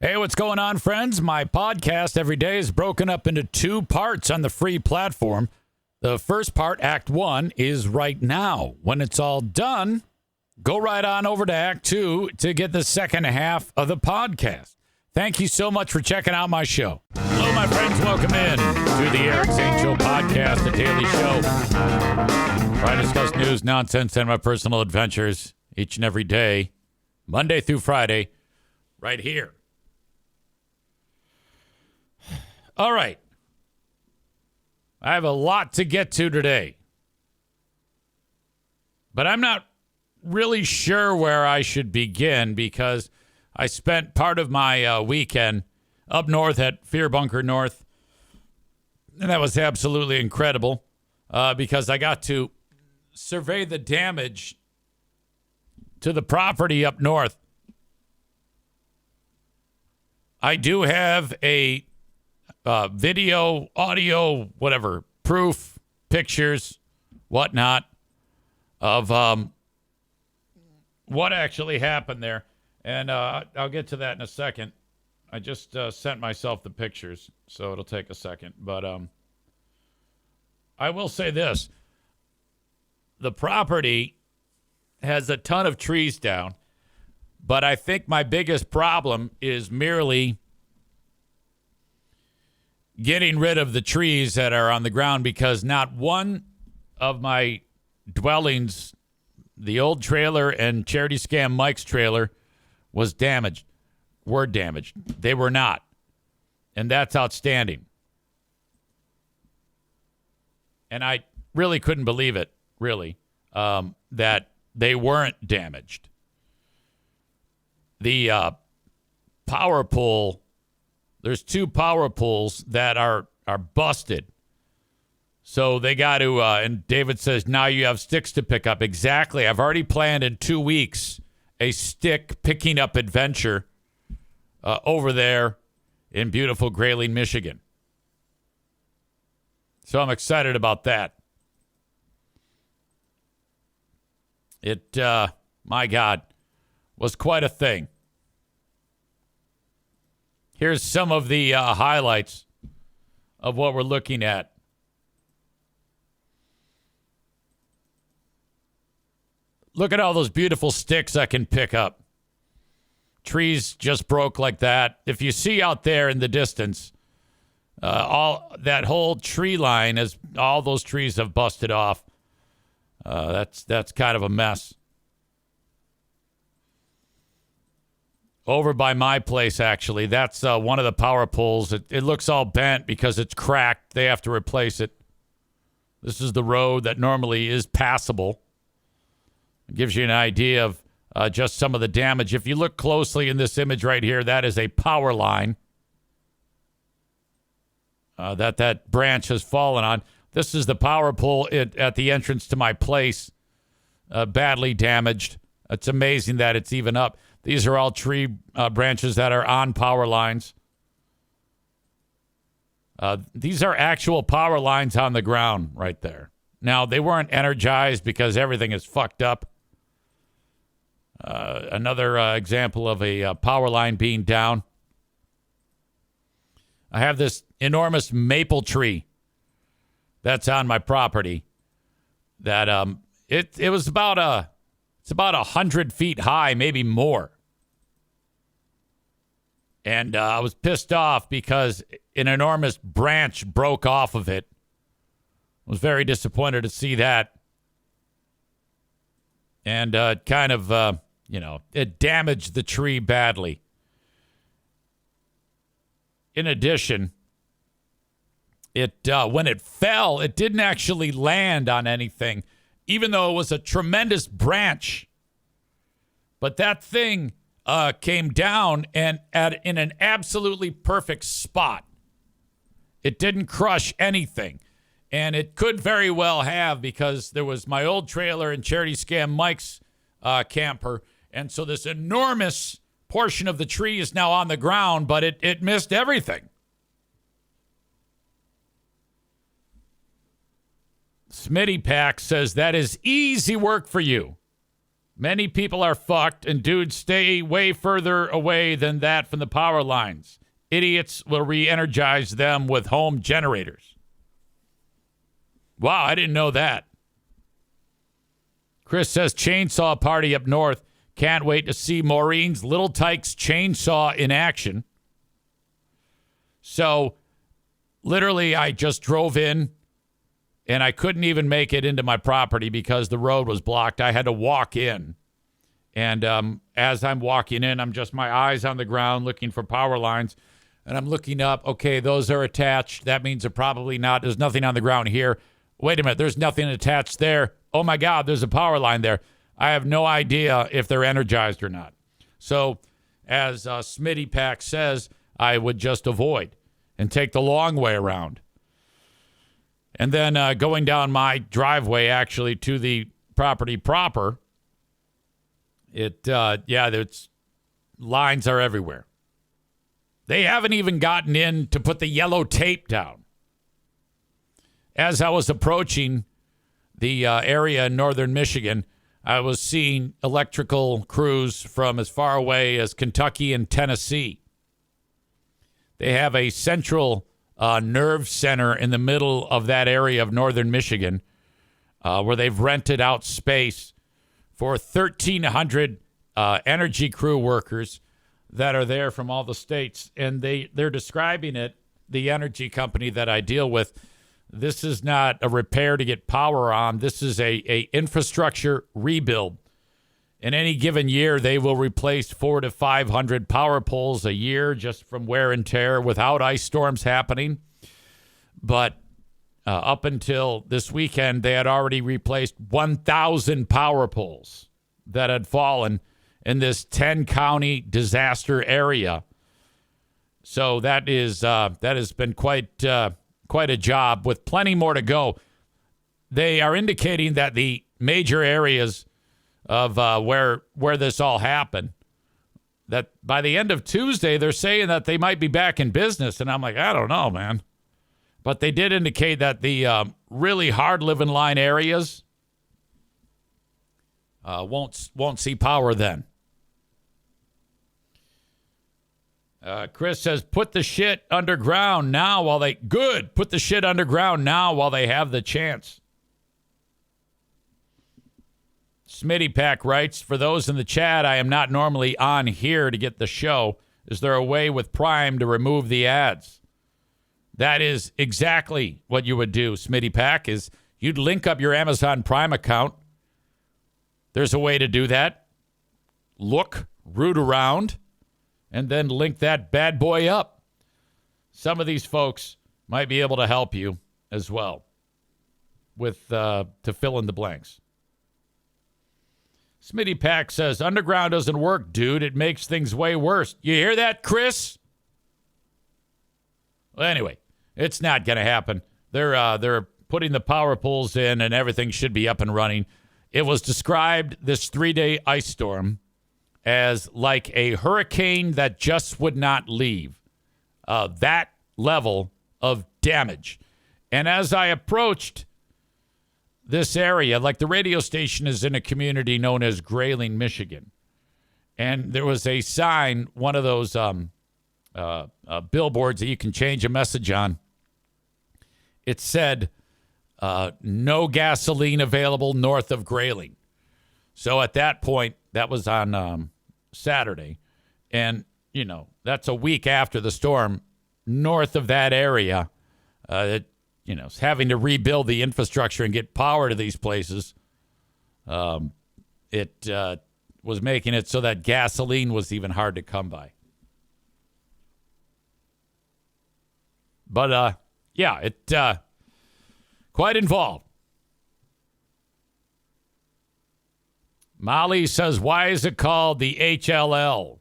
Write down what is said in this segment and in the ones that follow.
Hey, what's going on, friends? My podcast every day is broken up into two parts on the free platform. The first part, Act 1, is right now. When it's all done, go right on over to Act 2 to get the second half of the podcast. Thank you so much for checking out my show. Hello, my friends. Welcome in to the Eric Zane Show podcast, the daily show, where I discuss news, nonsense, and my personal adventures each and every day, Monday through Friday, right here. All right. I have a lot to get to today, but I'm not really sure where I should begin because I spent part of my weekend up north at Fear Bunker North, and that was absolutely incredible because I got to survey the damage to the property up north. I do have a video, audio, whatever, proof, pictures, whatnot of what actually happened there. And I'll get to that in a second. I just sent myself the pictures, so it'll take a second. But I will say this. The property has a ton of trees down, but I think my biggest problem is merely getting rid of the trees that are on the ground because not one of my dwellings, the old trailer and Charity Scam Mike's trailer, was damaged. Were damaged. They were not. And that's outstanding. And I really couldn't believe it, really, that they weren't damaged. The power pole, there's two power poles that are busted. So they got to, and David says, now you have sticks to pick up. Exactly. I've already planned in 2 weeks a stick picking up adventure over there in beautiful Grayling, Michigan. So I'm excited about that. It, my God, was quite a thing. Here's some of the highlights of what we're looking at. Look at all those beautiful sticks I can pick up. Trees just broke like that. If you see out there in the distance, all that whole tree line, as all those trees have busted off. That's kind of a mess. Over by my place, actually, that's one of the power poles. It looks all bent because it's cracked. They have to replace it. This is the road that normally is passable. It gives you an idea of just some of the damage. If you look closely in this image right here, that is a power line that branch has fallen on. This is the power pole at the entrance to my place, badly damaged. It's amazing that it's even up. These are all tree branches that are on power lines. These are actual power lines on the ground right there. Now, they weren't energized because everything is fucked up. Another example of a power line being down. I have this enormous maple tree that's on my property that it was about it's about 100 feet high, maybe more. And I was pissed off because an enormous branch broke off of it. I was very disappointed to see that. And kind of, it damaged the tree badly. In addition, when it fell, it didn't actually land on anything, even though it was a tremendous branch. But that thing came down and in an absolutely perfect spot. It didn't crush anything. And it could very well have, because there was my old trailer and Charity Scam Mike's camper. And so this enormous portion of the tree is now on the ground, but it missed everything. Smitty Pack says that is easy work for you. Many people are fucked, and dudes stay way further away than that from the power lines. Idiots will re-energize them with home generators. Wow, I didn't know that. Chris says, chainsaw party up north. Can't wait to see Maureen's Little Tykes chainsaw in action. So, literally, I just drove in, and I couldn't even make it into my property because the road was blocked. I had to walk in. And as I'm walking in, I'm just my eyes on the ground looking for power lines. And I'm looking up. Okay, those are attached. That means they're probably not. There's nothing on the ground here. Wait a minute. There's nothing attached there. Oh, my God, there's a power line there. I have no idea if they're energized or not. So, as Smitty Pack says, I would just avoid and take the long way around. And then going down my driveway, actually, to the property proper, there's lines are everywhere. They haven't even gotten in to put the yellow tape down. As I was approaching the area in northern Michigan, I was seeing electrical crews from as far away as Kentucky and Tennessee. They have a central nerve center in the middle of that area of northern Michigan where they've rented out space for 1,300 energy crew workers that are there from all the states. And they're describing it, the energy company that I deal with, this is not a repair to get power on. This is a infrastructure rebuild. In any given year, they will replace 400 to 500 power poles a year just from wear and tear without ice storms happening. But up until this weekend, they had already replaced 1,000 power poles that had fallen in this 10-county disaster area. So that has been quite a job with plenty more to go. They are indicating that the major areas of where this all happened, that by the end of Tuesday, they're saying that they might be back in business. And I'm like, I don't know, man. But they did indicate that the really hard-living line areas won't see power then. Chris says, put the shit underground now while they... Good. Put the shit underground now while they have the chance. Smitty Pack writes, for those in the chat, I am not normally on here to get the show. Is there a way with Prime to remove the ads? That is exactly what you would do, Smitty Pack, is you'd link up your Amazon Prime account. There's a way to do that. Look, root around, and then link that bad boy up. Some of these folks might be able to help you as well with to fill in the blanks. Smitty Pack says, underground doesn't work, dude. It makes things way worse. You hear that, Chris? Well, anyway, it's not going to happen. They're putting the power poles in, and everything should be up and running. It was described, this 3-day ice storm, as like a hurricane that just would not leave. That level of damage. And as I approached this area, like the radio station is in a community known as Grayling, Michigan. And there was a sign, one of those billboards that you can change a message on. It said, no gasoline available north of Grayling. So at that point, that was on Saturday. And, you know, that's a week after the storm. North of that area, having to rebuild the infrastructure and get power to these places. It was making it so that gasoline was even hard to come by. But, quite involved. Molly says, why is it called the HLL?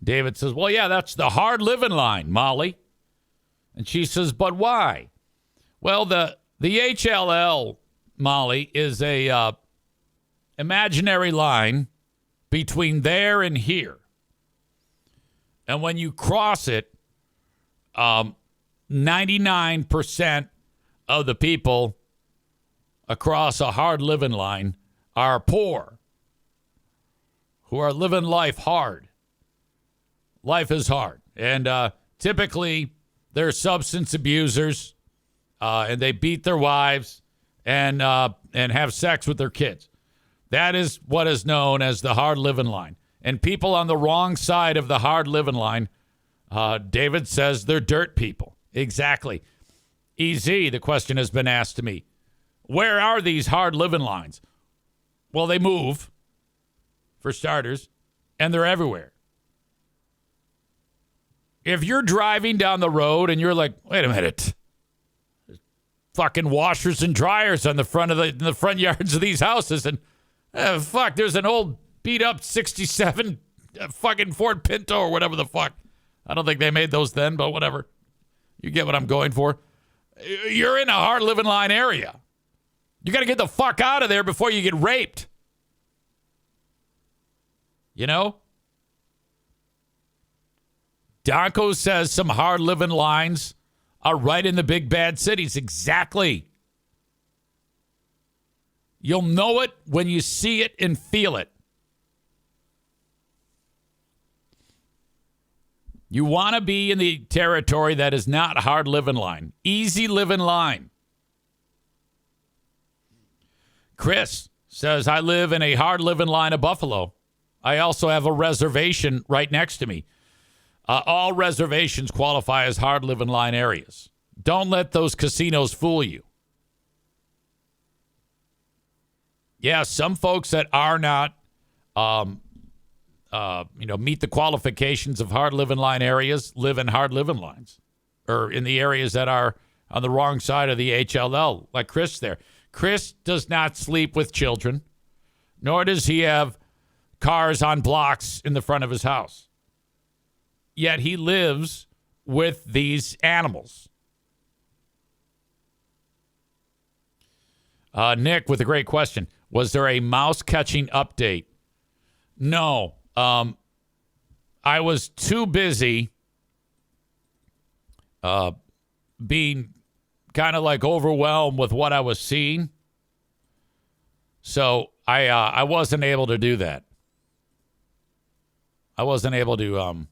David says, well, yeah, that's the hard living line, Molly. And she says, but why? Well, the HLL, Molly, is a imaginary line between there and here. And when you cross it, 99% of the people across a hard living line are poor, who are living life hard. Life is hard. And typically, they're substance abusers, and they beat their wives and have sex with their kids. That is what is known as the hard living line. And people on the wrong side of the hard living line, David says they're dirt people. Exactly. EZ, the question has been asked to me. Where are these hard living lines? Well, they move, for starters, and they're everywhere. If you're driving down the road and you're like, wait a minute, there's fucking washers and dryers on the front yards of these houses, and there's an old beat up 67 fucking Ford Pinto or whatever the fuck. I don't think they made those then, but whatever. You get what I'm going for. You're in a hard living line area. You got to get the fuck out of there before you get raped. You know? Donko says some hard living lines are right in the big bad cities. Exactly. You'll know it when you see it and feel it. You want to be in the territory that is not hard living line. Easy living line. Chris says, I live in a hard living line of Buffalo. I also have a reservation right next to me. All reservations qualify as hard living line areas. Don't let those casinos fool you. Yeah, some folks that are not, meet the qualifications of hard living line areas live in hard living lines, or in the areas that are on the wrong side of the HLL, like Chris there. Chris does not sleep with children, nor does he have cars on blocks in the front of his house. Yet he lives with these animals. Nick with a great question. Was there a mouse catching update? No. I was too busy being kind of like overwhelmed with what I was seeing. So I wasn't able to do that. I wasn't able to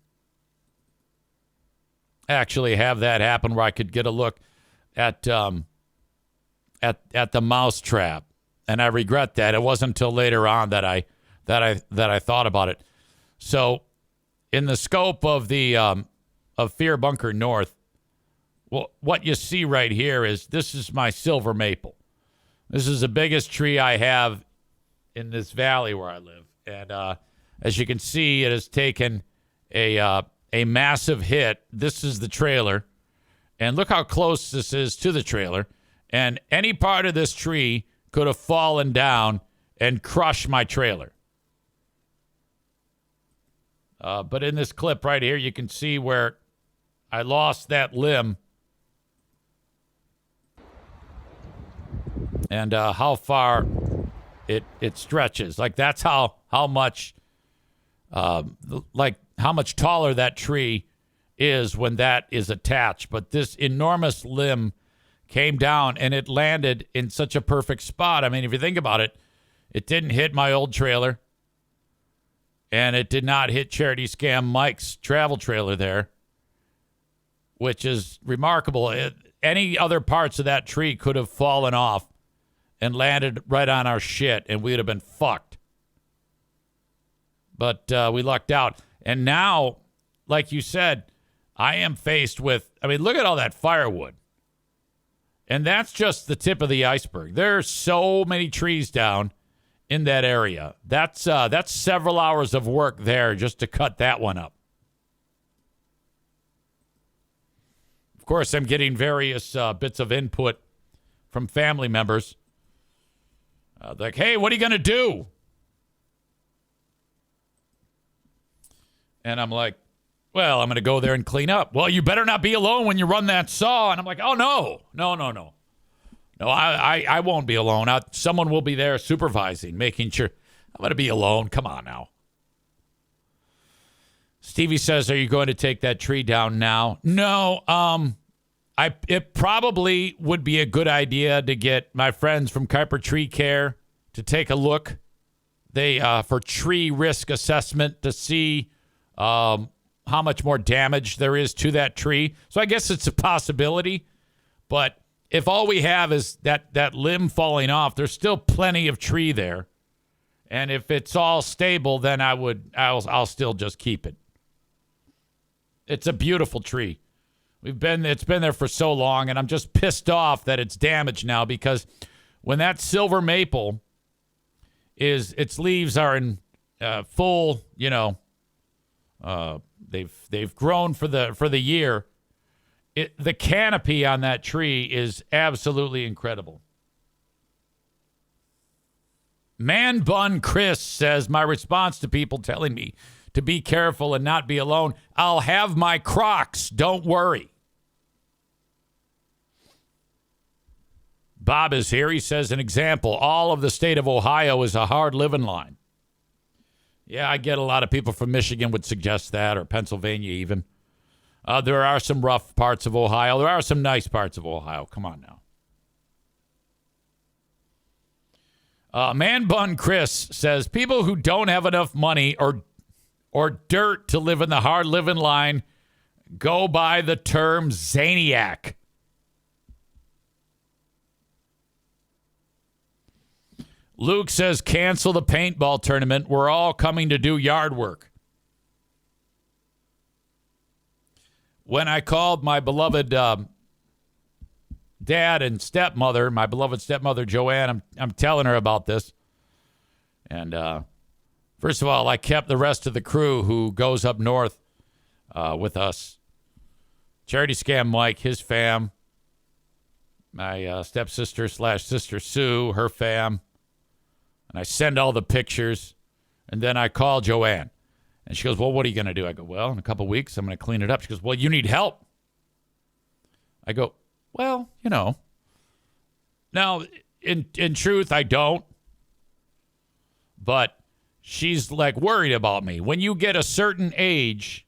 actually have that happen where I could get a look at the mouse trap. And I regret that. It wasn't until later on that I thought about it. So, in the scope of the of Fear Bunker North, well, what you see right here is this is my silver maple. This is the biggest tree I have in this valley where I live, and as you can see, it has taken a massive hit. This is the trailer, and look how close this is to the trailer. And any part of this tree could have fallen down and crushed my trailer. But in this clip right here, you can see where I lost that limb and how far it stretches. Like that's how much how much taller that tree is when that is attached. But this enormous limb came down and it landed in such a perfect spot. I mean, if you think about it, it didn't hit my old trailer. And it did not hit Charity Scam Mike's travel trailer there, which is remarkable. Any other parts of that tree could have fallen off and landed right on our shit, and we would have been fucked. But we lucked out. And now, like you said, I am faced with, look at all that firewood. And that's just the tip of the iceberg. There's so many trees down in that area. That's several hours of work there just to cut that one up. Of course, I'm getting various bits of input from family members. Like, hey, what are you going to do? And I'm like, well, I'm going to go there and clean up. Well, you better not be alone when you run that saw. And I'm like, oh, no. No, I won't be alone. Someone will be there supervising, making sure. I'm going to be alone. Come on now. Stevie says, are you going to take that tree down now? No. It probably would be a good idea to get my friends from Kuiper Tree Care to take a look. They for tree risk assessment to see how much more damage there is to that tree. So I guess it's a possibility. But if all we have is that limb falling off, there's still plenty of tree there. And if it's all stable, then I'll still just keep it. It's a beautiful tree. It's been there for so long, and I'm just pissed off that it's damaged now, because when that silver maple its leaves are in full, they've grown for the year. The canopy on that tree is absolutely incredible. Man Bun Chris says, my response to people telling me to be careful and not be alone, I'll have my Crocs, don't worry. Bob is here. He says, an example, all of the state of Ohio is a hard living line. Yeah, I get a lot of people from Michigan would suggest that, or Pennsylvania even. There are some rough parts of Ohio. There are some nice parts of Ohio. Come on now. Man Bun Chris says, people who don't have enough money or dirt to live in the hard living line go by the term Zaniac. Luke says, cancel the paintball tournament. We're all coming to do yard work. When I called my beloved dad and stepmother, my beloved stepmother, Joanne, I'm telling her about this. And first of all, I kept the rest of the crew who goes up north with us. Charity Scam Mike, his fam. My stepsister / sister Sue, her fam. And I send all the pictures. And then I call Joanne. And she goes, well, what are you going to do? I go, well, in a couple weeks, I'm going to clean it up. She goes, well, you need help. I go, well, Now, in truth, I don't. But she's like worried about me. When you get a certain age,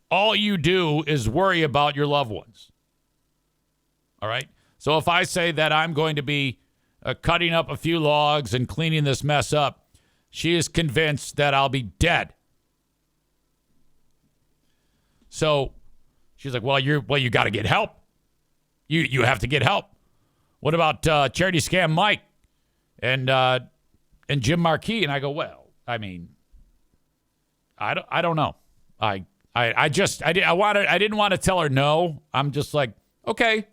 all you do is worry about your loved ones. All right? So if I say that I'm going to be cutting up a few logs and cleaning this mess up, she is convinced that I'll be dead. So she's like, well, you got to get help. You have to get help. What about Charity Scam Mike and Jim Marquis? And I go, well, I mean, I don't know. I didn't want to tell her no. I'm just like, okay,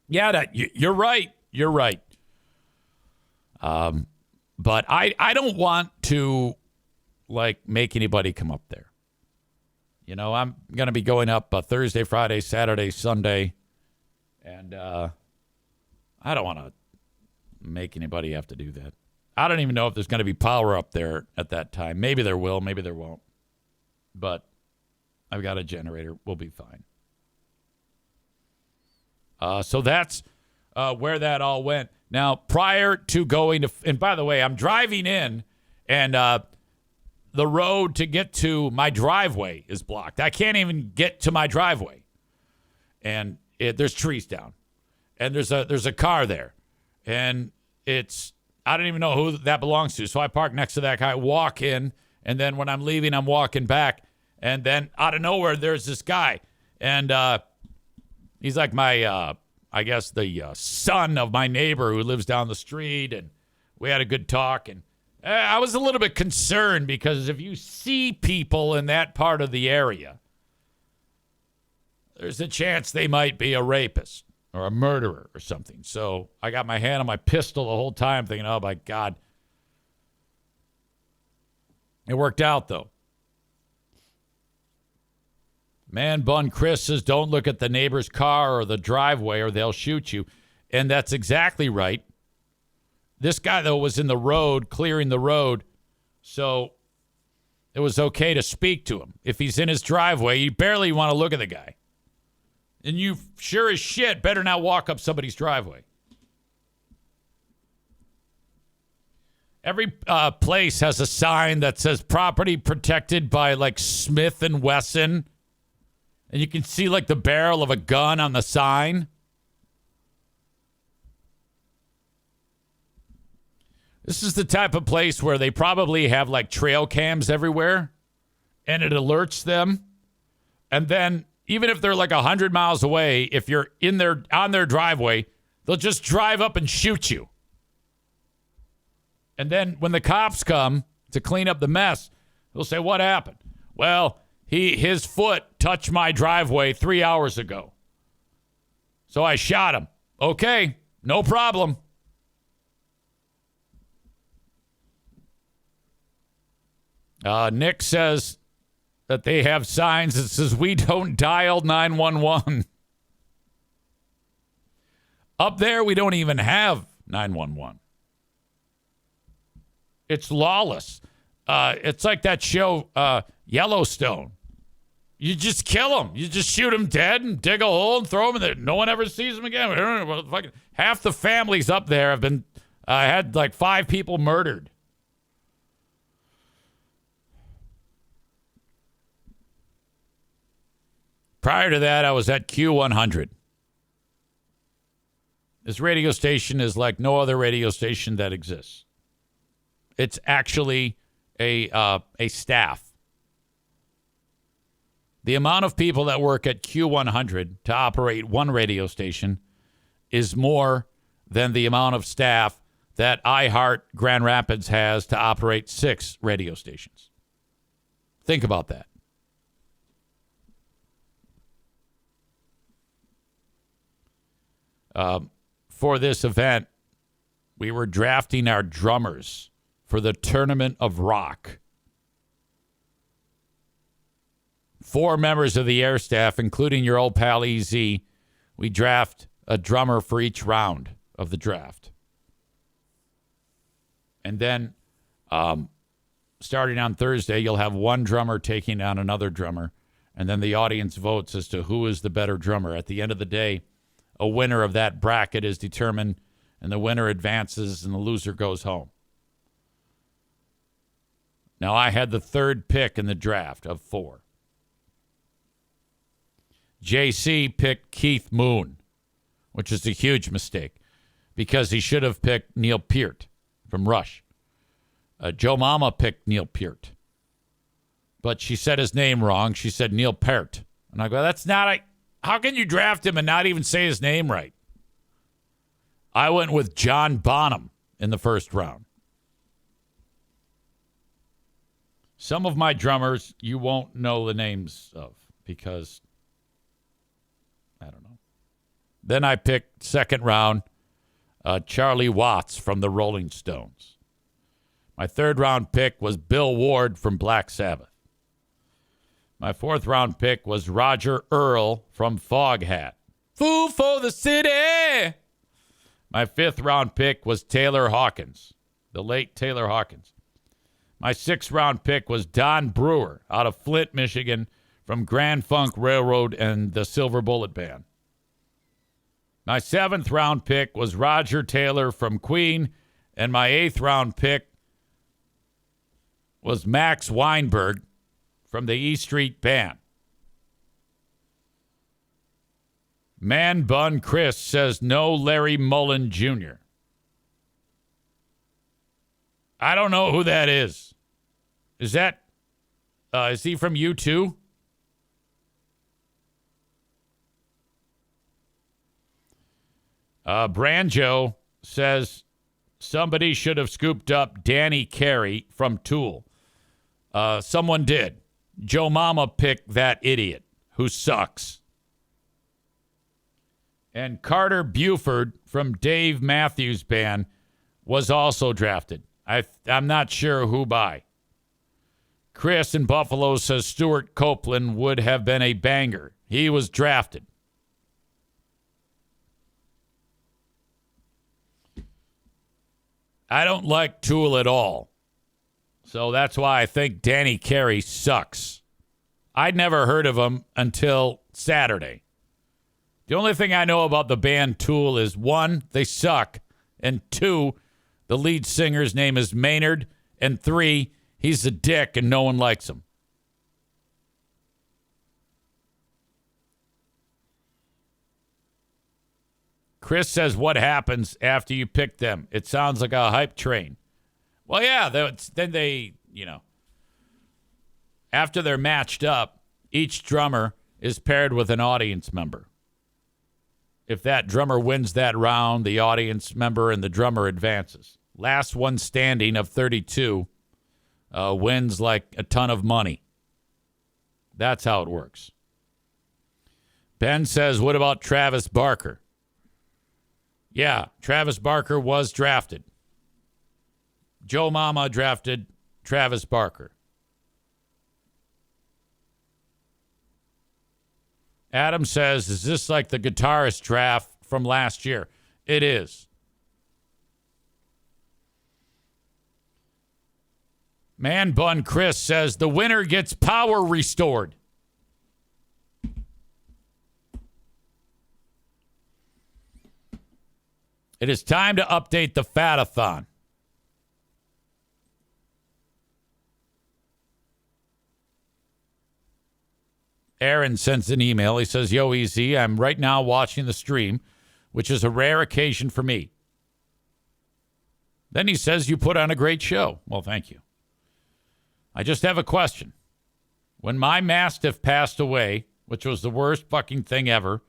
yeah, you're right. You're right. But I don't want to make anybody come up there. I'm going to be going up Thursday, Friday, Saturday, Sunday. And I don't want to make anybody have to do that. I don't even know if there's going to be power up there at that time. Maybe there will. Maybe there won't. But I've got a generator. We'll be fine. So that's where that all went. Now, prior to going to... And by the way, I'm driving in, and the road to get to my driveway is blocked. I can't even get to my driveway. And there's trees down. And there's a car there. And I don't even know who that belongs to. So I park next to that guy, walk in, and then when I'm leaving, I'm walking back. And then out of nowhere, there's this guy. And he's like my, I guess, the son of my neighbor who lives down the street. And we had a good talk. And I was a little bit concerned because if you see people in that part of the area, there's a chance they might be a rapist or a murderer or something. So I got my hand on my pistol the whole time thinking, oh, my God. It worked out, though. Man Bun Chris says, don't look at the neighbor's car or the driveway or they'll shoot you. And that's exactly right. This guy, though, was in the road, clearing the road. So it was okay to speak to him. If he's in his driveway, you barely want to look at the guy. And you sure as shit better not walk up somebody's driveway. Every place has a sign that says property protected by Smith & Wesson. And you can see the barrel of a gun on the sign. This is the type of place where they probably have like trail cams everywhere, and it alerts them. And then even if they're like 100 miles away, if you're on their driveway, they'll just drive up and shoot you. And then when the cops come to clean up the mess, they'll say, "What happened?" "Well, his foot touched my driveway 3 hours ago, so I shot him." "Okay, no problem." Nick says that they have signs that says, "We don't dial 911. Up there, we don't even have 911. It's lawless. It's like that show, Yellowstone. You just kill them. You just shoot them dead and dig a hole and throw them in there. No one ever sees them again. Half the families up there have been, had like 5 people murdered. Prior to that, I was at Q100. This radio station is like no other radio station that exists. It's actually a staff. The amount of people that work at Q100 to operate one radio station is more than the amount of staff that iHeart Grand Rapids has to operate 6 radio stations. Think about that. For this event, we were drafting our drummers for the Tournament of Rock. 4 members of the air staff, including your old pal EZ, we draft a drummer for each round of the draft. And then starting on Thursday, you'll have one drummer taking on another drummer, and then the audience votes as to who is the better drummer. At the end of the day, a winner of that bracket is determined, and the winner advances and the loser goes home. Now, I had the 3rd pick in the draft of 4. JC picked Keith Moon, which is a huge mistake because he should have picked Neil Peart from Rush. Joe Mama picked Neil Peart, but she said his name wrong. She said Neil Peart. And I go, that's not a... How can you draft him and not even say his name right? I went with John Bonham in the 1st round. Some of my drummers you won't know the names of because, I don't know. Then I picked 2nd round, Charlie Watts from the Rolling Stones. My 3rd round pick was Bill Ward from Black Sabbath. My 4th round pick was Roger Earl from Foghat. Fool for the city! My 5th round pick was Taylor Hawkins, the late Taylor Hawkins. My 6th round pick was Don Brewer out of Flint, Michigan, from Grand Funk Railroad and the Silver Bullet Band. My 7th round pick was Roger Taylor from Queen, and my 8th round pick was Max Weinberg from the E Street Band. Man Bun Chris says no Larry Mullen Jr. I don't know who that is. Is he from U2? Branjo says somebody should have scooped up Danny Carey from Tool. Someone did. Joe Mama picked that idiot who sucks. And Carter Buford from Dave Matthews Band was also drafted. I'm not sure who by. Chris in Buffalo says Stuart Copeland would have been a banger. He was drafted. I don't like Tool at all. So that's why I think Danny Carey sucks. I'd never heard of him until Saturday. The only thing I know about the band Tool is 1, they suck, and 2, the lead singer's name is Maynard, and 3, he's a dick and no one likes him. Chris says, what happens after you pick them? It sounds like a hype train. Well, yeah, then they, after they're matched up, each drummer is paired with an audience member. If that drummer wins that round, the audience member and the drummer advances. Last one standing of 32 wins like a ton of money. That's how it works. Ben says, what about Travis Barker? Yeah, Travis Barker was drafted. Joe Mama drafted Travis Barker. Adam says, is this like the guitarist draft from last year? It is. Man Bun Chris says, the winner gets power restored. It is time to update the Fatathon. Aaron sends an email. He says, yo, EZ, I'm right now watching the stream, which is a rare occasion for me. Then he says, you put on a great show. Well, thank you. I just have a question. When my Mastiff passed away, which was the worst fucking thing ever,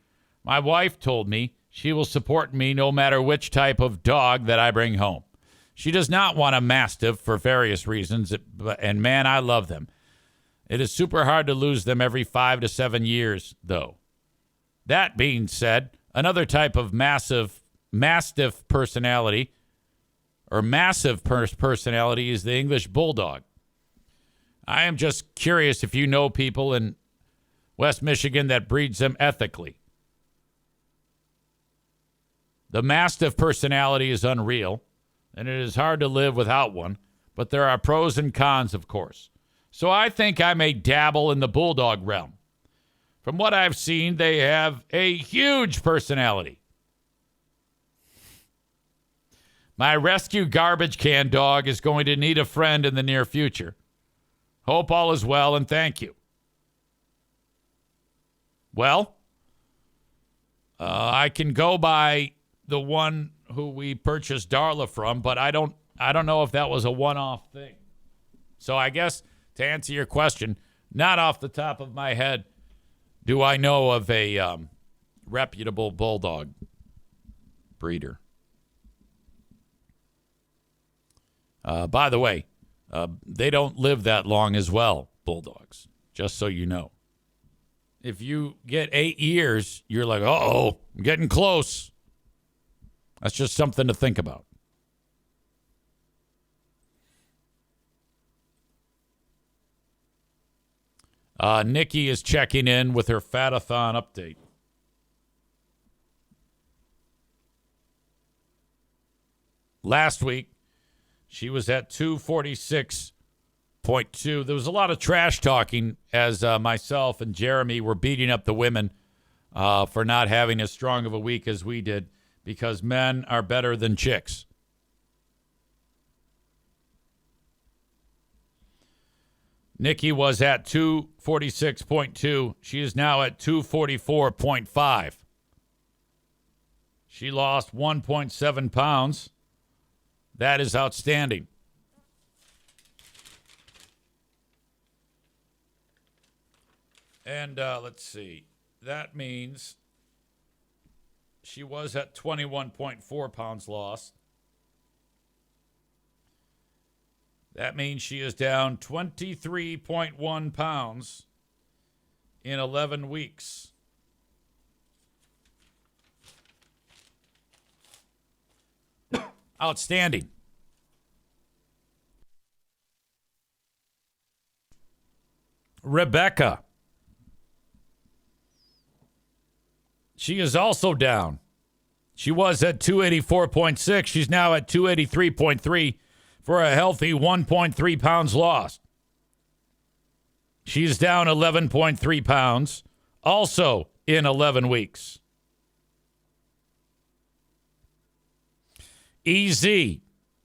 my wife told me she will support me no matter which type of dog that I bring home. She does not want a Mastiff for various reasons, and man, I love them. It is super hard to lose them every 5 to 7 years, though. That being said, another type of Mastiff personality, or massive personality, is the English Bulldog. I am just curious if you know people in West Michigan that breeds them ethically. The Mastiff personality is unreal, and it is hard to live without one, but there are pros and cons, of course. So I think I may dabble in the Bulldog realm. From what I've seen, they have a huge personality. My rescue garbage can dog is going to need a friend in the near future. Hope all is well, and thank you. Well, I can go by the one who we purchased Darla from, but I don't know if that was a one-off thing. So I guess to answer your question, not off the top of my head do I know of a reputable bulldog breeder. By the way, they don't live that long as well, bulldogs, just so you know. If you get 8 years, you're like, uh-oh, I'm getting close. That's just something to think about. Nikki is checking in with her Fatathon update. Last week, she was at 246.2. There was a lot of trash talking as myself and Jeremy were beating up the women for not having as strong of a week as we did, because men are better than chicks. Nikki was at 246.2. She is now at 244.5. She lost 1.7 pounds. That is outstanding. And let's see. That means she was at 21.4 pounds lost. That means she is down 23.1 pounds in 11 weeks. Outstanding. Rebecca. She is also down. She was at 284.6. She's now at 283.3 for a healthy 1.3 pounds lost. She's down 11.3 pounds, also in 11 weeks. EZ.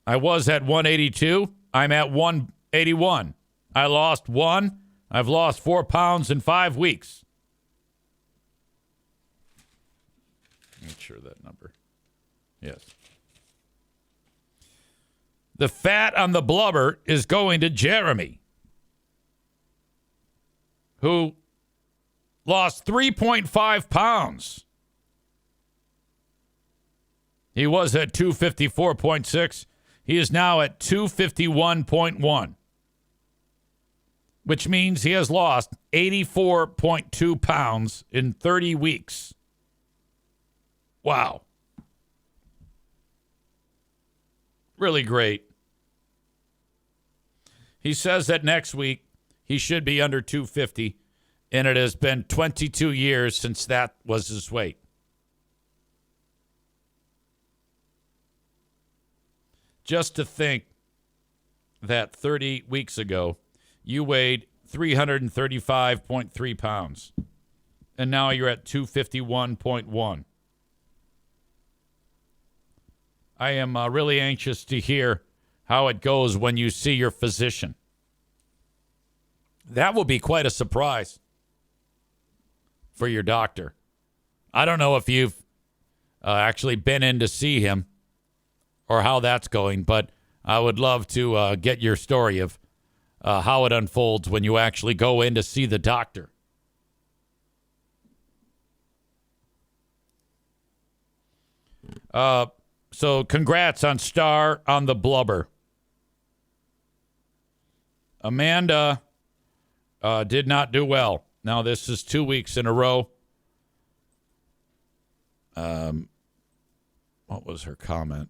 I was at 182. I'm at 181. I lost 1. I've lost 4 pounds in 5 weeks. Make sure that number. Yes. The fat on the blubber is going to Jeremy, who lost 3.5 pounds. He was at 254.6. He is now at 251.1, which means he has lost 84.2 pounds in 30 weeks. Wow. Really great. He says that next week he should be under 250, and it has been 22 years since that was his weight. Just to think that 30 weeks ago, you weighed 335.3 pounds, and now you're at 251.1. I am really anxious to hear how it goes when you see your physician. That will be quite a surprise for your doctor. I don't know if you've actually been in to see him or how that's going, but I would love to get your story of how it unfolds when you actually go in to see the doctor. So congrats on Star on the blubber. Amanda did not do well. Now, this is 2 weeks in a row. What was her comment?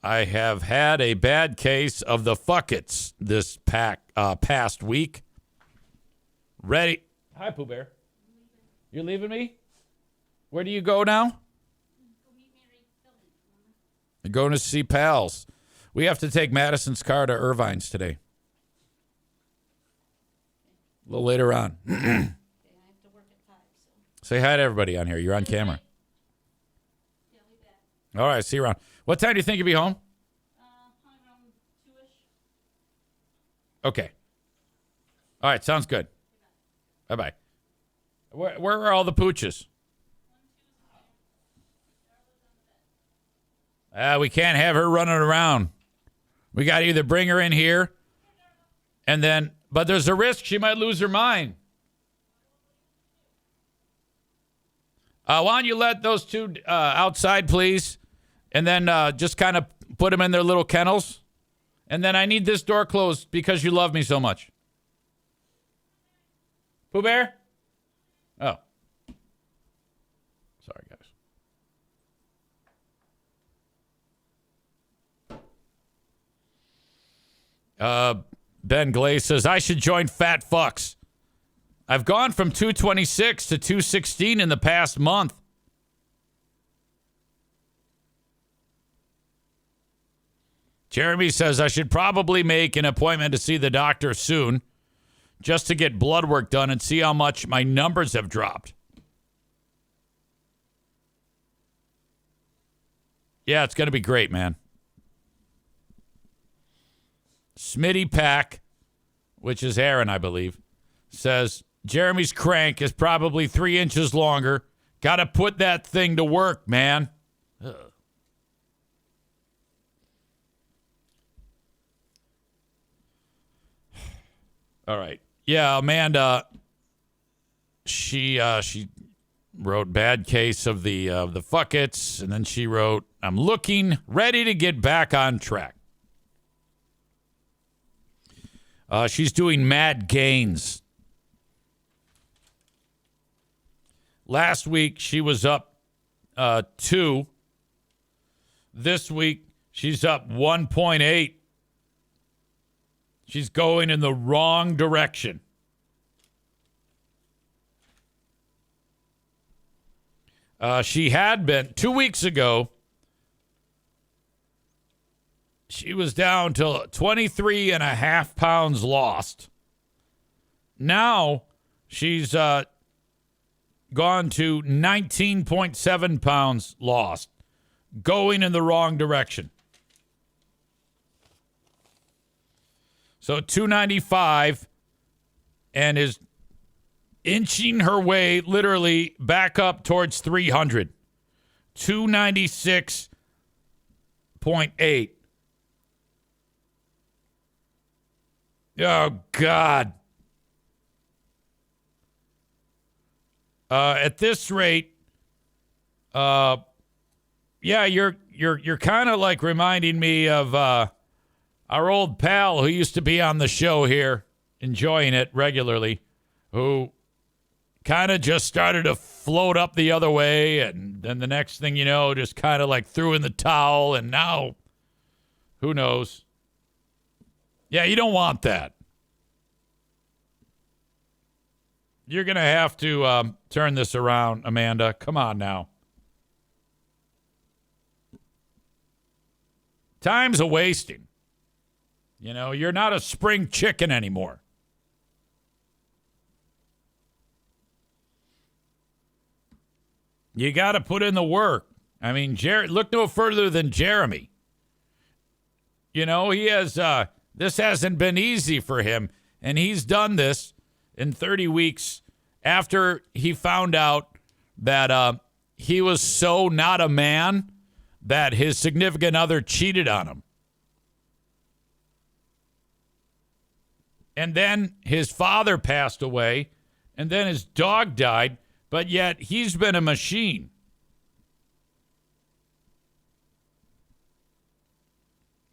I have had a bad case of the fuckets this past week. Ready? Hi, Pooh Bear. You're leaving me? Where do you go now? You're going to see pals. We have to take Madison's car to Irvine's today. A little later on. I have to work at 5, so. Say hi to everybody on here. You're on camera. Yeah, I'll be back. All right, see you around. What time do you think you'll be home? Probably around 2-ish. Okay. All right, sounds good. Bye-bye. Where are all the pooches? We can't have her running around. We got to either bring her in here and then, but there's a risk she might lose her mind. Why don't you let those two outside, please? And then just kind of put them in their little kennels. And then I need this door closed because you love me so much. Pooh Bear? Oh. Sorry, guys. Ben Glay says, I should join Fat Fucks. I've gone from 226 to 216 in the past month. Jeremy says, I should probably make an appointment to see the doctor soon just to get blood work done and see how much my numbers have dropped. Yeah, it's going to be great, man. Smitty Pack, which is Aaron, I believe, says, Jeremy's crank is probably 3 inches longer. Got to put that thing to work, man. Ugh. All right. Yeah, Amanda, she wrote bad case of the fuckets, and then she wrote, I'm looking ready to get back on track. She's doing mad gains. Last week, she was up 2. This week, she's up 1.8. She's going in the wrong direction. She had been 2 weeks ago. She was down to 23 and a half pounds lost. Now she's gone to 19.7 pounds lost, going in the wrong direction. So 295 and is inching her way literally back up towards 300. 296 6.8. Oh, God. At this rate, yeah, you're kind of like reminding me of our old pal who used to be on the show here, enjoying it regularly, who kind of just started to float up the other way, and then the next thing you know, just kind of like threw in the towel, and now, who knows? Yeah, you don't want that. You're going to have to turn this around, Amanda. Come on now. Time's a wasting. You know, you're not a spring chicken anymore. You got to put in the work. I mean, look no further than Jeremy. You know, he has, this hasn't been easy for him, and he's done this in 30 weeks after he found out that he was so not a man that his significant other cheated on him. And then his father passed away, and then his dog died, but yet he's been a machine.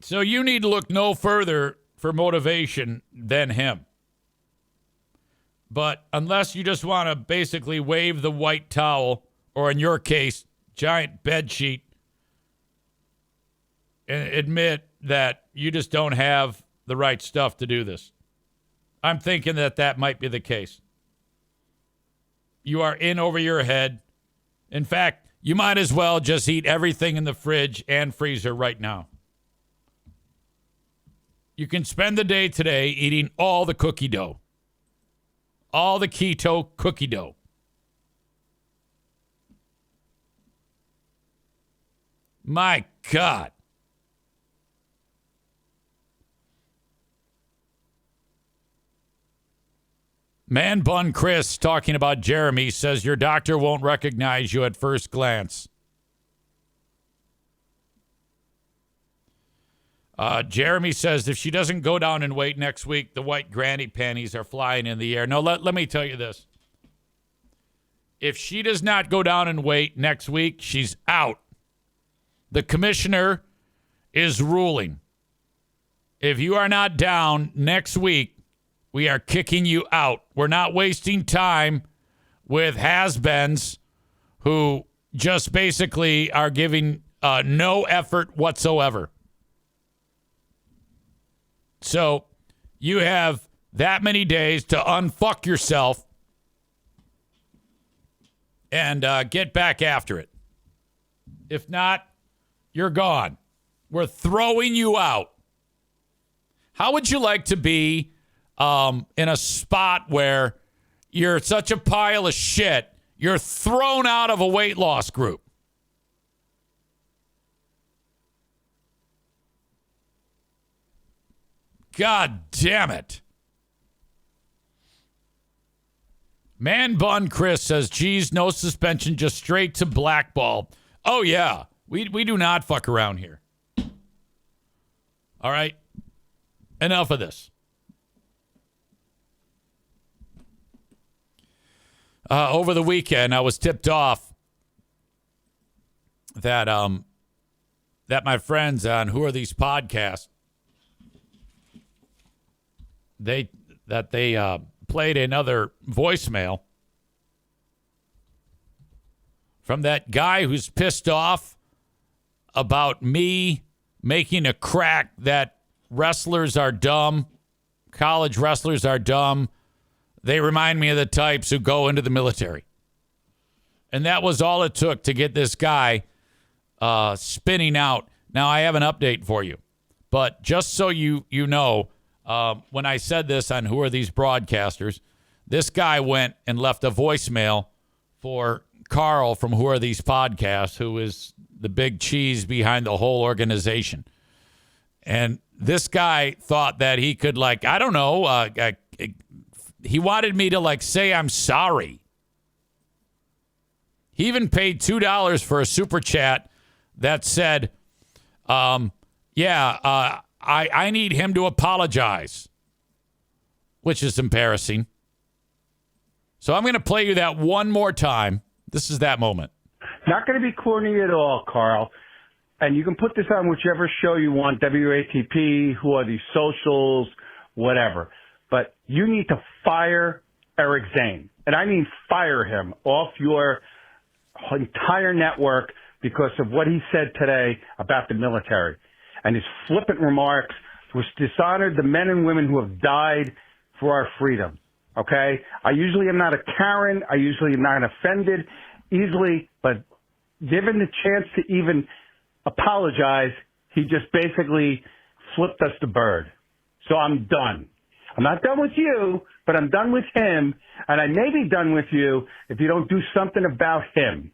So you need to look no further for motivation than him. But unless you just want to basically wave the white towel, or in your case, giant bed sheet, and admit that you just don't have the right stuff to do this. I'm thinking that might be the case. You are in over your head. In fact, you might as well just eat everything in the fridge and freezer right now. You can spend the day today eating all the cookie dough. All the keto cookie dough. My God. Man Bun Chris, talking about Jeremy, says your doctor won't recognize you at first glance. Jeremy says if she doesn't go down in weight next week, the white granny panties are flying in the air. No, let me tell you this. If she does not go down in weight next week, she's out. The commissioner is ruling. If you are not down next week, we are kicking you out. We're not wasting time with has-beens who just basically are giving no effort whatsoever. So you have that many days to unfuck yourself and get back after it. If not, you're gone. We're throwing you out. How would you like to be in a spot where you're such a pile of shit, you're thrown out of a weight loss group? God damn it. Man Bun Chris says, geez, no suspension, just straight to blackball. Oh, yeah. We do not fuck around here. All right? Enough of this. Over the weekend, I was tipped off that my friends on Who Are These Podcasts, they played another voicemail from that guy who's pissed off about me making a crack that wrestlers are dumb, college wrestlers are dumb. They remind me of the types who go into the military. And that was all it took to get this guy spinning out. Now, I have an update for you. But just so you know, when I said this on Who Are These Broadcasters, this guy went and left a voicemail for Carl from Who Are These Podcasts, who is the big cheese behind the whole organization. And this guy thought that he could, like, I don't know, he wanted me to, like, say I'm sorry. He even paid $2 for a super chat that said, I need him to apologize, which is embarrassing. So I'm going to play you that one more time. This is that moment. Not going to be corny at all, Carl. And you can put this on whichever show you want, WATP, who are these socials, whatever. But you need to fire Eric Zane. And I mean fire him off your entire network because of what he said today about the military. And his flippant remarks which dishonored the men and women who have died for our freedom. Okay? I usually am not a Karen. I usually am not offended easily, but given the chance to even apologize, he just basically flipped us the bird. So I'm done. I'm not done with you, but I'm done with him, and I may be done with you if you don't do something about him.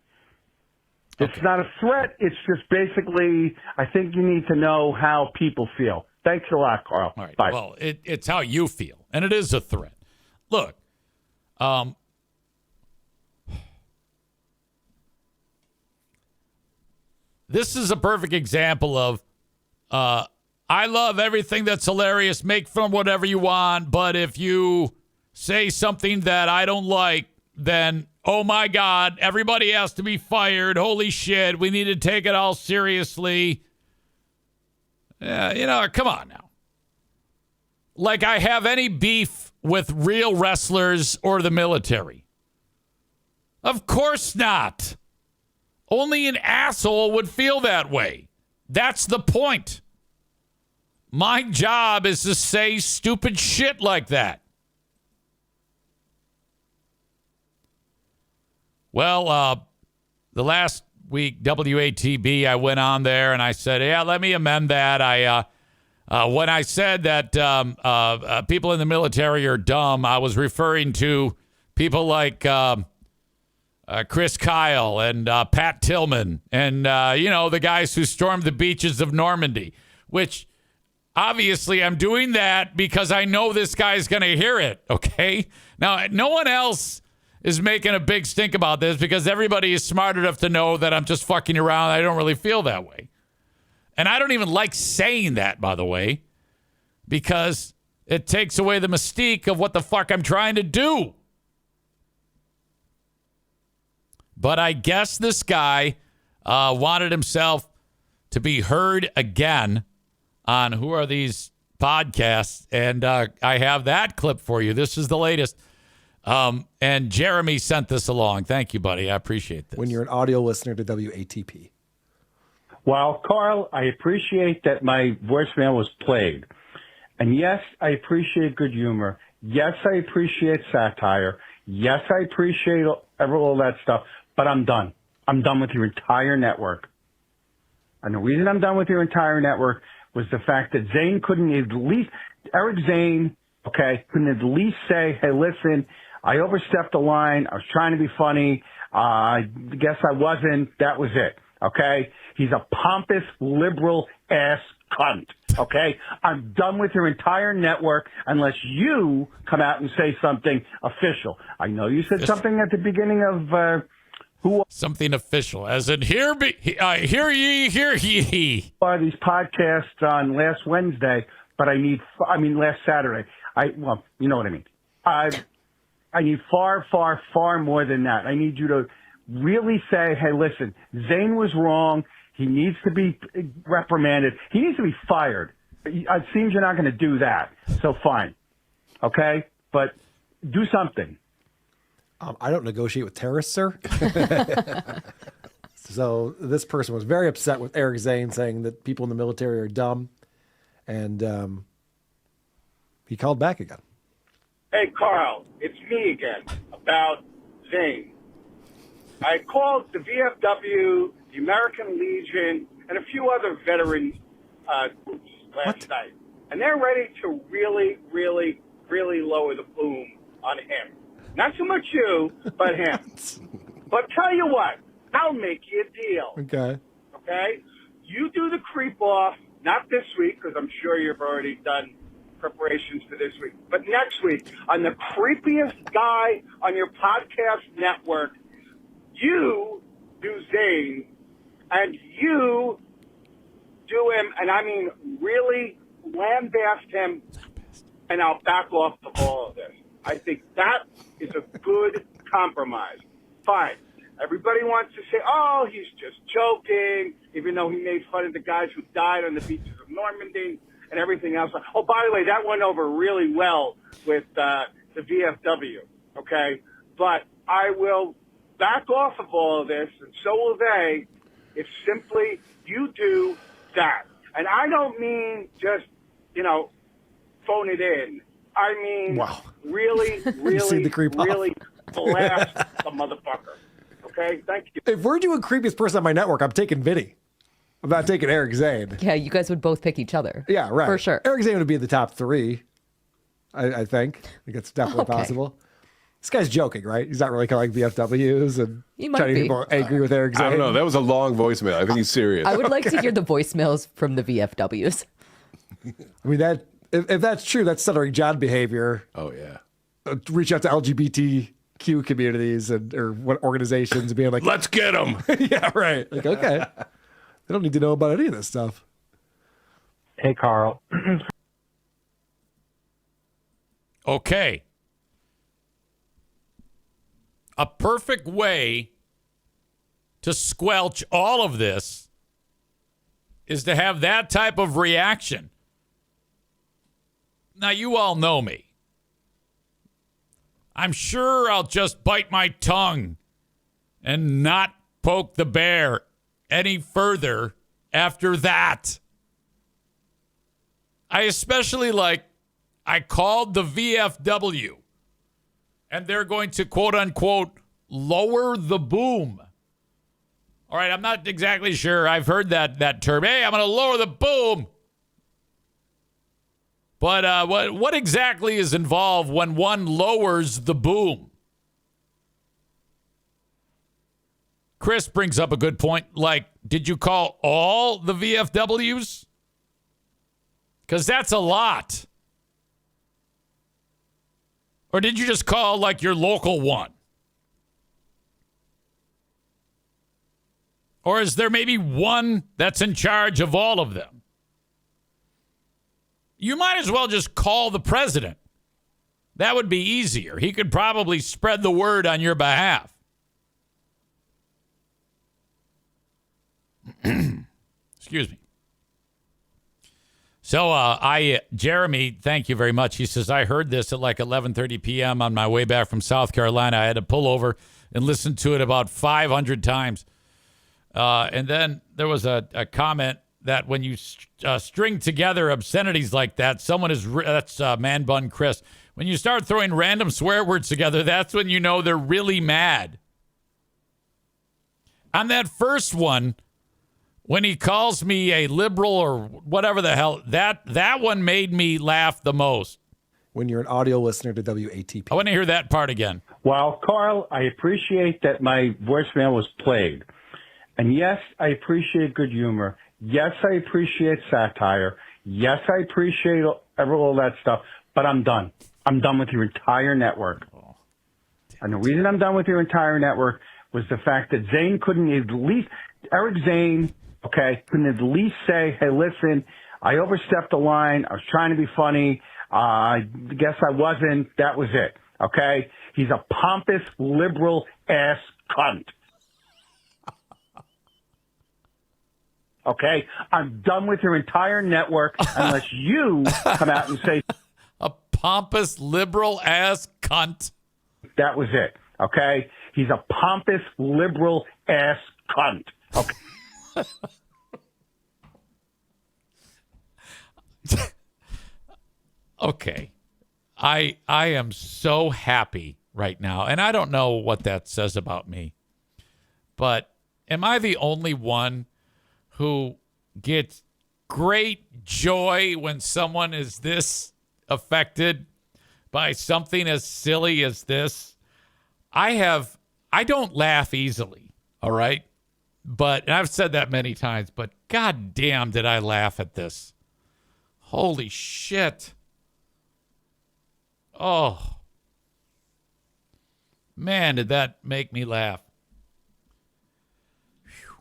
Okay. It's not a threat. It's just basically, I think you need to know how people feel. Thanks a lot, Carl. All right. Bye. Well, it's how you feel, and it is a threat. Look, this is a perfect example of I love everything that's hilarious. Make fun whatever you want, but if you say something that I don't like, then, oh, my God, everybody has to be fired. Holy shit, we need to take it all seriously. Come on now. Like I have any beef with real wrestlers or the military. Of course not. Only an asshole would feel that way. That's the point. My job is to say stupid shit like that. Well, the last week, WATB, I went on there and I said, yeah, let me amend that. When I said that people in the military are dumb, I was referring to people like Chris Kyle and Pat Tillman and, the guys who stormed the beaches of Normandy, which obviously I'm doing that because I know this guy's going to hear it, okay? Now, no one else is making a big stink about this because everybody is smart enough to know that I'm just fucking around. I don't really feel that way. And I don't even like saying that, by the way, because it takes away the mystique of what the fuck I'm trying to do. But I guess this guy wanted himself to be heard again on Who Are These Podcasts. And I have that clip for you. This is the latest. And Jeremy sent this along. Thank you, buddy. I appreciate this. When you're an audio listener to WATP. Well, Carl, I appreciate that my voicemail was played. And yes, I appreciate good humor. Yes, I appreciate satire. Yes, I appreciate all that stuff. But I'm done. I'm done with your entire network. And the reason I'm done with your entire network was the fact that Zane couldn't at least, Eric Zane, okay, couldn't at least say, hey, listen, I overstepped the line. I was trying to be funny. I guess I wasn't. That was it. Okay? He's a pompous, liberal ass cunt. Okay? I'm done with your entire network unless you come out and say something official. I know you said something at the beginning of something official, as in hear ye, hear ye. Are these podcasts on last Wednesday, but last Saturday. You know what I mean. I need far, far, far more than that. I need you to really say, hey, listen, Zane was wrong. He needs to be reprimanded. He needs to be fired. It seems you're not going to do that. So fine. Okay? But do something. I don't negotiate with terrorists, sir. So this person was very upset with Eric Zane saying that people in the military are dumb. And he called back again. Hey, Carl, it's me again about Zane. I called the VFW, the American Legion, and a few other veteran groups last night. And they're ready to really, really, really lower the boom on him. Not so much you, but him. But tell you what, I'll make you a deal. Okay. Okay? You do the creep off, not this week, because I'm sure you've already done preparations for this week, but next week, on the creepiest guy on your podcast network, you do Zane, and you do him, and I mean really lambast him, and I'll back off of all of this. I think that is a good compromise. Fine. Everybody wants to say, oh, he's just joking, even though he made fun of the guys who died on the beaches of Normandy and everything else. Oh, by the way, that went over really well with the VFW, okay? But I will back off of all of this, and so will they, if simply you do that. And I don't mean just, phone it in. I mean, really, really, really blast the motherfucker. Okay, thank you. If we're doing creepiest person on my network, I'm taking Vinny. I'm not taking Eric Zane. Yeah, you guys would both pick each other. Yeah, right. For sure. Eric Zane would be in the top 3, I think. I think it's definitely possible. This guy's joking, right? He's not really calling VFWs and He might trying to be. get people angry with Eric Zane. I don't know. That was a long voicemail. I think he's serious. I would like to hear the voicemails from the VFWs. I mean, that if that's true, that's stuttering John behavior. Oh, yeah. Reach out to LGBTQ communities or what organizations and being like, Let's get him. yeah, right. Like, okay. They don't need to know about any of this stuff. Hey, Carl. Okay. A perfect way to squelch all of this is to have that type of reaction. Now, you all know me. I'm sure I'll just bite my tongue and not poke the bear any further after that. I especially I called the VFW and they're going to quote unquote lower the boom. All right, I'm not exactly sure. I've heard that term. Hey, I'm going to lower the boom. But what exactly is involved when one lowers the boom? Chris brings up a good point. Did you call all the VFWs? Because that's a lot. Or did you just call your local one? Or is there maybe one that's in charge of all of them? You might as well just call the president. That would be easier. He could probably spread the word on your behalf. Excuse me. So Jeremy, thank you very much. He says, I heard this at 11:30 p.m. on my way back from South Carolina. I had to pull over and listen to it about 500 times. And then there was a comment that when you string together obscenities like that, that's Man Bun Chris. When you start throwing random swear words together, that's when you know they're really mad. On that first one, when he calls me a liberal or whatever the hell, that one made me laugh the most. When you're an audio listener to WATP. I want to hear that part again. Well, Carl, I appreciate that my voicemail was played. And yes, I appreciate good humor. Yes, I appreciate satire. Yes, I appreciate all that stuff. But I'm done. I'm done with your entire network. And the reason I'm done with your entire network was the fact that Zane couldn't at least, Eric Zane, couldn't at least say, hey, listen, I overstepped the line. I was trying to be funny. I guess I wasn't. That was it. Okay? He's a pompous, liberal-ass cunt. Okay? I'm done with your entire network unless you come out and say, a pompous, liberal-ass cunt. That was it. Okay? He's a pompous, liberal-ass cunt. Okay? Okay. I am so happy right now, and I don't know what that says about me, but am I the only one who gets great joy when someone is this affected by something as silly as this? I don't laugh easily, all right? And I've said that many times, but god damn did I laugh at this. Holy shit. Oh. Man, did that make me laugh. Whew.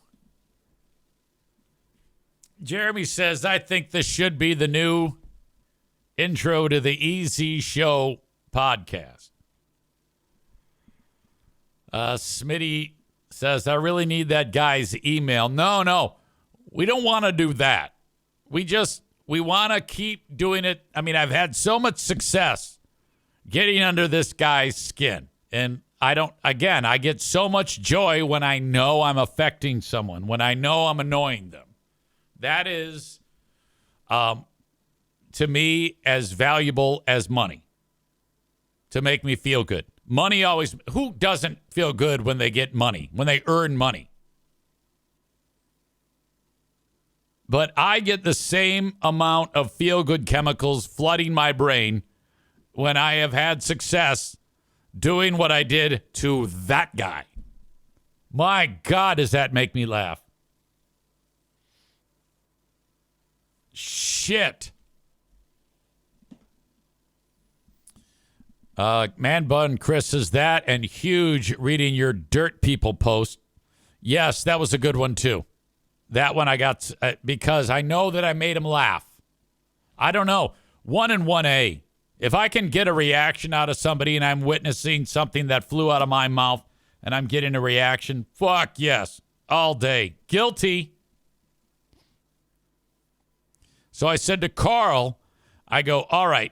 Jeremy says, I think this should be the new intro to the Easy Show podcast. Smitty says, I really need that guy's email. No. We don't want to do that. We want to keep doing it. I mean, I've had so much success getting under this guy's skin. And I get so much joy when I know I'm affecting someone, when I know I'm annoying them. That is, to me, as valuable as money to make me feel good. Money always, who doesn't feel good when they get money, when they earn money? But I get the same amount of feel-good chemicals flooding my brain when I have had success doing what I did to that guy. My God, does that make me laugh? Shit. Man Bun Chris says that, and huge reading your Dirt People post. Yes, that was a good one too. That one I got because I know that I made him laugh. I don't know. 1 and 1A. If I can get a reaction out of somebody and I'm witnessing something that flew out of my mouth and I'm getting a reaction, fuck yes, all day. Guilty. So I said to Carl, I go, all right,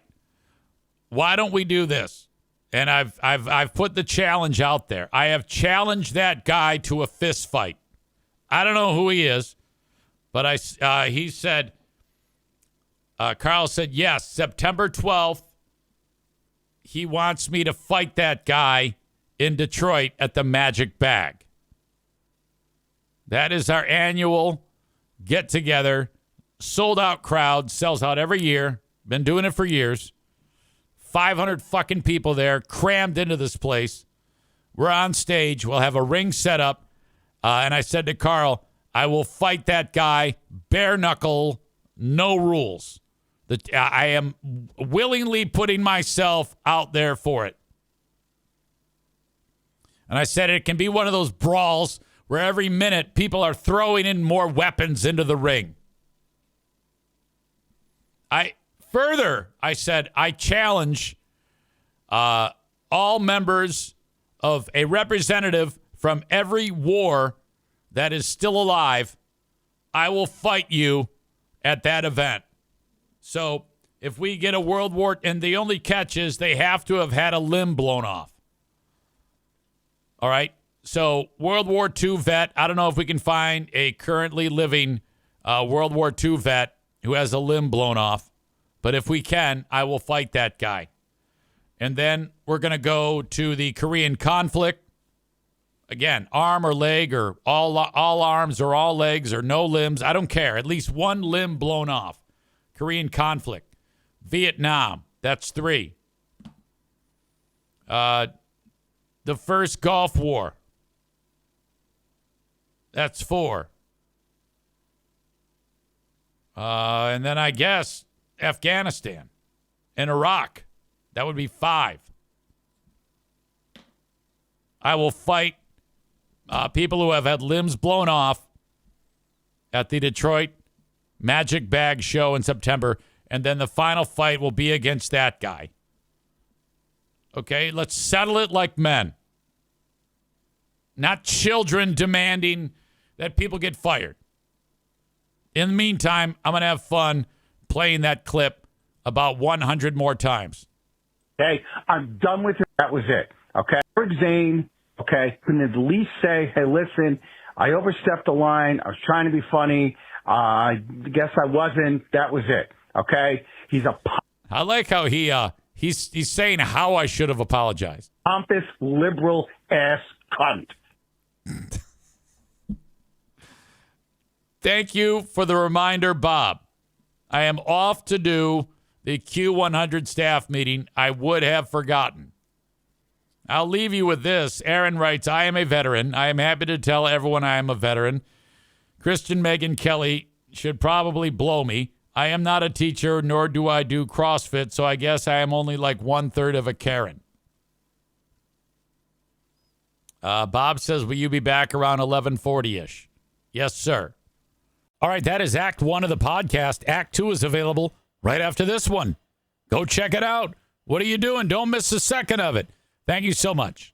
why don't we do this? And I've put the challenge out there. I have challenged that guy to a fist fight. I don't know who he is, but he said, Carl said, yes, September 12th, he wants me to fight that guy in Detroit at the Magic Bag. That is our annual get-together. Sold out crowd, sells out every year. Been doing it for years. 500 fucking people there, crammed into this place. We're on stage. We'll have a ring set up. And I said to Carl, I will fight that guy bare knuckle, no rules. I am willingly putting myself out there for it. And I said it can be one of those brawls where every minute people are throwing in more weapons into the ring. I said, I challenge all members of a representative from every war that is still alive. I will fight you at that event. So if we get a World War, and the only catch is they have to have had a limb blown off. All right. So World War II vet, I don't know if we can find a currently living World War II vet who has a limb blown off. But if we can, I will fight that guy. And then we're going to go to the Korean conflict. Again, arm or leg or all arms or all legs or no limbs. I don't care. At least one limb blown off. Korean conflict. Vietnam. That's 3. The first Gulf War. That's 4. And then I guess Afghanistan and Iraq. That would be 5. I will fight people who have had limbs blown off at the Detroit Magic Bag show in September. And then the final fight will be against that guy. Okay, let's settle it like men. Not children demanding that people get fired. In the meantime, I'm going to have fun playing that clip about 100 more times. Okay, I'm done with it. That was it. Okay, Eric Zane, okay, can at least say, hey, listen, I overstepped the line. I was trying to be funny. I guess I wasn't. That was it. Okay, he's a I like how he's saying how I should have apologized. pompous liberal ass cunt. Thank you for the reminder, Bob. I am off to do the Q100 staff meeting. I would have forgotten. I'll leave you with this. Aaron writes, I am a veteran. I am happy to tell everyone I am a veteran. Christian Megan Kelly should probably blow me. I am not a teacher, nor do I do CrossFit, so I guess I am only like 1/3 of a Karen. Bob says, will you be back around 11:40-ish? Yes, sir. All right, that is Act 1 of the podcast. Act 2 is available right after this one. Go check it out. What are you doing? Don't miss a second of it. Thank you so much.